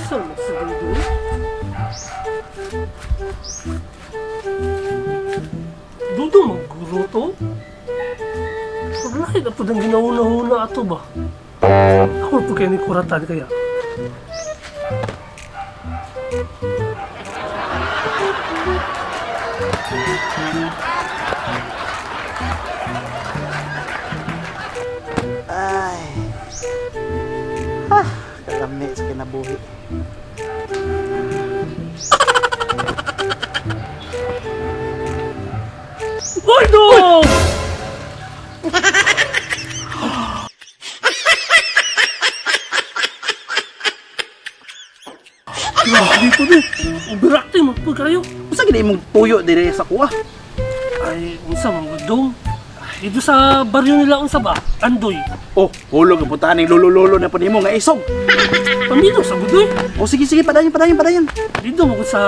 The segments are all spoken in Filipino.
Saan na sa ganda? Dudo magguro to? Wala, ito nang ginauna-una ato ba? Ako ito kayo ni Kuratan kaya. Ay. Kalami sa kinabuhi. Boy, no! Dito din. Ubirakti mo po kayo. Masa gini mong puyo dire sa kuha? Ay, unsa mong gudong. Dito sa baryo nila unsa ba? Andoy. Oh, hulog ang puntahan ng lolo-lolo na panimo nga isog. Pamino sa gudoy. Oh, sige, padayon. Dito mo sa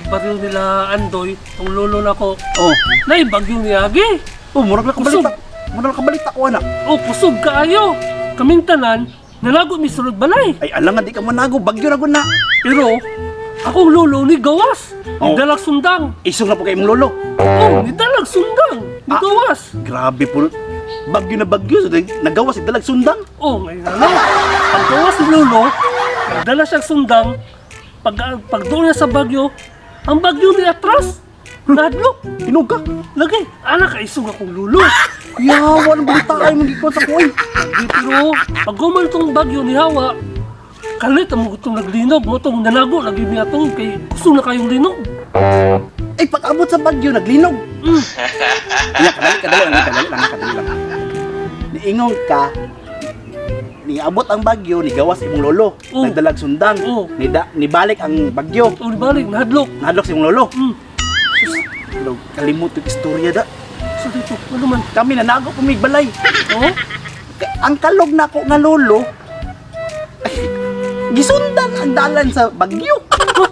baryo nila Andoy, ang lolo na ko. Oh, Nay bagyo niyagi. oh, murag na kabalita. Murag na kabalita ko, anak. O pusog kaayo. Kaming tanan, nalago mi sulod balay. Ay, alang nga di ka manago, bagyo na gud na. Pero akong lolo ni gawas. Oh. Ni dalag sundang. Isog na po kay mong lolo. Oh, ni dalag sundang. Ni gawas. Grabe po. Bagyo na bagyo, so nagawas si dalag sundang. Oh, ngayon na. Pag gawas ni lolo, nagdala siyang sundang. Pag doon niya sa bagyo, ang bagyo ni atras. Nadlo. Hinog ka. Lagi, anak kaisog akong lolo. Yawan ang balita ay mong gikot sa kuhay. Di, pero pag guman tong bagyo ni Hawa, kalit ang mga itong naglinog mo itong nanago, lagi niya itong kay gusto na kayong linog. Ay, pag abot sa bagyo, naglinog. Mm. Kadali lang. Niingon ka, niabot ang bagyo, nigawas imong lolo. Oh. Nagdalag sundang. Oh. Nibalik ang bagyo. O, balik, nahadlok. Nahadlok si imong lolo. Mm. Hello, kalimut yung istorya da. So dito, ano man? Kami nanago pumigbalay. Oh? Ang kalog na ko nga lolo, ay, gisundan ang dalan sa bagyo. Oh,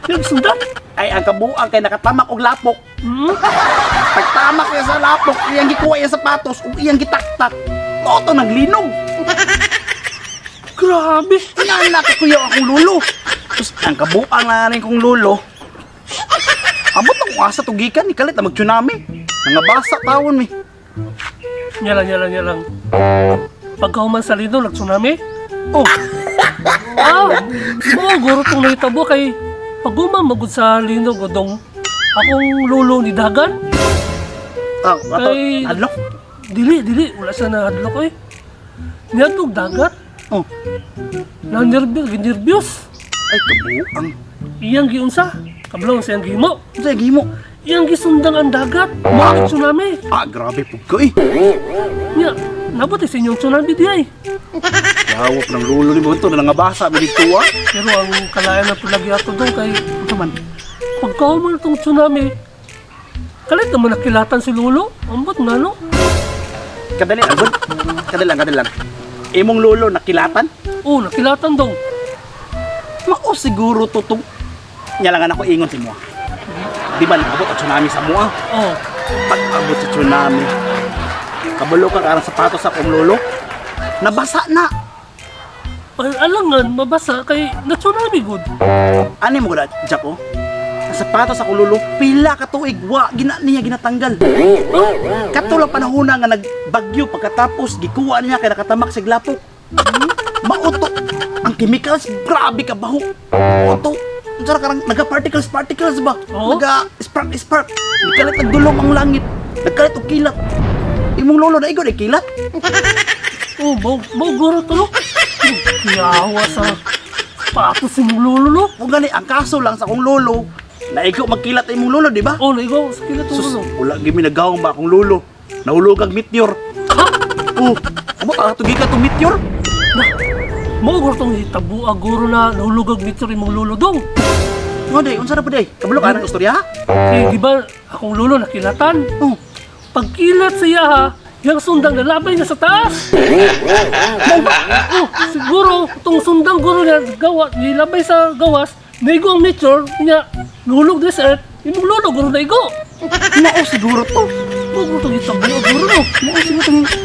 yung sundan? Ay, ang kabuang kay nakatamak og lapok. Hmm? Pagtamak niya sa lapok, iyang gikuha yung sapatos, ug iyang gitaktak. Moto naglinog. Grabe. Inanak ko kuya akong lolo. Tapos ang kabuang na rin kong lolo, abot ang asa tugikan, ni kalit na mag-tsunami. Nangabasa tawon mi. Nyalang. Pagkahuman sa lino, nag-tsunami? Oh, Guro tong nahitabo kay pagguman magud sa lino, godong akong lolo ni Dagan. ato, Kay- hadlok. Dili, wala siya na hadlok eh. Niyadtog dagat, Oh, na nervyos. ay kabuang. Iyang giunsa, kablong siyang gimo. Ano sa'yo gimo? Iyang gisundang ang dagat, mga tsunami. Grabe po ko eh. Nya, nabot sa inyong tsunami di ay. Yawap ng lolo ni Bunto na nangabasa mi dito ah. Pero ang kalayan na tulagi ato doon kay Ano man? pagkahuman itong tsunami, kalit naman nakilatan si Lolo. Ambot nga no? Kadali lang, bud. Kadali lang. Imong lolo nakilatan? Oo, nakilatan daw. Mao siguro tutong. Nyalangan ako ingon si mo. Di ba nabot ang tsunami sa mua? Oo. Pag abot sa tsunami, kabalo ka karang sapatos sa kong lolo, nabasa na. Ay, alangan, mabasa kay na-tsunami good. Ano mo gula, Jack, oh? Ang sapatos sa kong lolo, pila ka tuig, niya ginatanggal. Katulang panahon nga nagbagyo pagkatapos, gikuha niya kaya nakatamak sa glapok. Mauto, ang chemicals, grabe ka baho. Mauto, Sara karang naga-particles ba? Oo. Naga-spark. Nagkalit nagdulong ang langit. Nagkalit og kilat. Imong lolo na igon ay kilat. Oo, guro to no? Kiyawa sa patos si mong lolo no? O gani, ang kaso lang sa akong lolo, naigo magkilat ay imong lolo, di ba? Oo, naigaw sa kilat Sus, lolo. wala gimi nagawang ba akong lolo. Nahulog ang meteor. Ha? Oh, amot tugi ka tong meteor. Mo guro tong hitabo guro na nahulugag meteor imong lolo dong. Ngo day, unsa na pa day? Kabalo ka ng istorya ha? Eh, di ba akong lolo nakilatan? Oh, Pagkilat siya ha, yung sundang nalabay niya sa taas. Oh, siguro, itong sundang guro niya nilabay sa gawas, naigo ang nature, niya, nahulog din sa earth, yung lolo guro naigo. mao siguro to. Oh, guro itong hitabo guro no. Mao siguro to.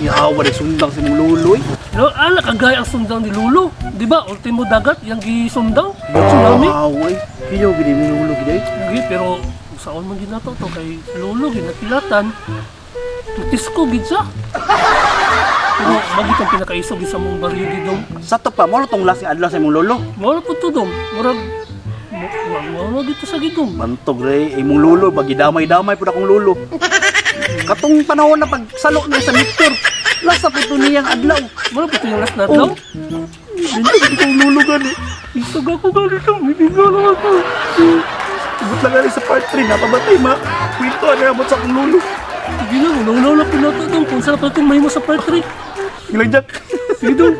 Yawa day sundang si mong lolo eh. Ala kagaya ang sundang ni Lolo. Di ba? Ultimo dagat, yung gisundang. Tsunami. Away. Kiyo, gini mo lulo, gini. Hindi, pero saan man ginato to kay Lolo, ginakilatan. Tutis ko, gid siya. Pero magitang pinakaisog sa mong baryo gidong. Sa to pa, mo tong last nga adlaw sa imong lolo. Mawala po to dong. Mawala dito sa gidong. Bantog re, imong lolo, bagi damay-damay po na kong lolo. Katong panahon na pagsalo niya sa mikter, lasa po to niyang adlaw. Mawala po ito yung last na daw. Hindi kong lolo gani. Isog ako ganito. Minigala ako. Ibut lang gani sa part 3, napabatay ma. Kwento na mo sa akong lolo. Sige lang, unang-unang pinato dong. Kung saan pa itong may mo sa part 3. Ilang Jack. Sige dong.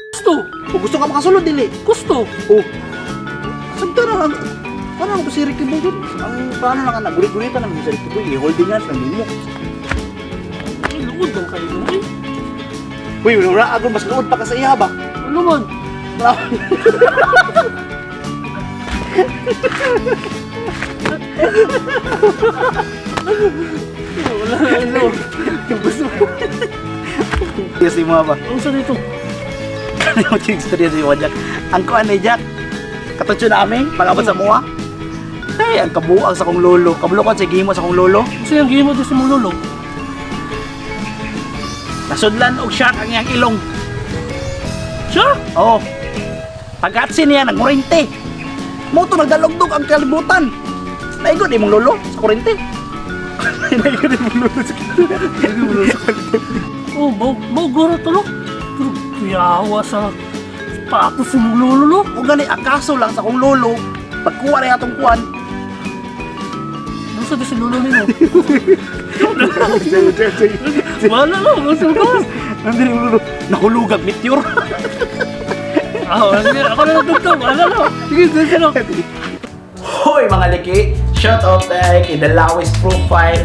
Gusto. Kung gusto ka makasulod, dili. Gusto. Oh. Sagda na lang. Paano ako si Ricky Boy? Ang plano lang ka na, gulit-gulitan lang sa Ricky Boy. I-holding hands lang din mo. Ay, luod lang kayo dong eh. Uy, wala ako, mas luod pa ka sa iya ba? Ano man? Wala na ano. Gusto mo. Yes, mo ba? Ano sa dito? Ano yung istorya sa iyo, Jack? Ang kuan ni Jack, katutyo namin, pagabot sa mua. Ay, ang kabuang sa kong lolo. Kablo ko sa gimo sa kong lolo. Kasi yung game mo dito sa mong lolo. Nasudlan og shark ang iyang ilong. Siya? Oo. Pagkatsin niya, nagmurente. Mo to nagdalugdog ang kalibutan. Naigod imong lolo sa kurente. Naigod imong lolo sa Oh, mau gura to lo. Pero kuyawa sa pato sa mong lolo lo. Kung gani, ang kaso lang sa kong lolo, pagkuha na atong kuwan, Ano sa di si lolo nino? Wala lo, gusto ko. nandun yung lolo, nahulugag meteor. Ako na nagdugtong, wala lo. Sige, sige lo. Hoy mga liki, shoutout dahil kay Dalawis Profile,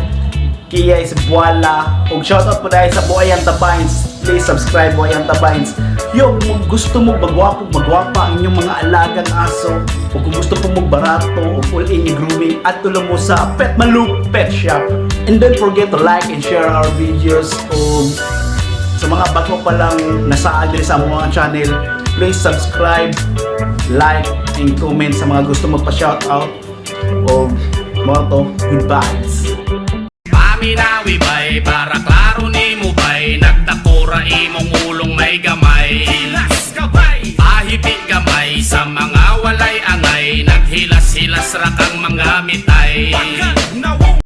Kia is Buala, ug shoutout po dahil sa Buayang Tabines. Please subscribe Buayang Tabines. Yung gusto mo magwapa ang inyong mga alagang aso, o kung gusto po magbarato o full in grooming, at tulong mo sa Pet Malu Pet Shop. And don't forget to like and share our videos. O sa mga bago pa lang nasaag din sa mga channel, please subscribe, like, and comment sa mga gusto magpa-shoutout. O mga to, goodbyes. Paminawi bay, para klaro ni mo bay, nagtakura imong ulong may gamay. Hilas gabay, ahipi gamay, sa mga walay angay, naghilas-hilas ra kang mga mitay.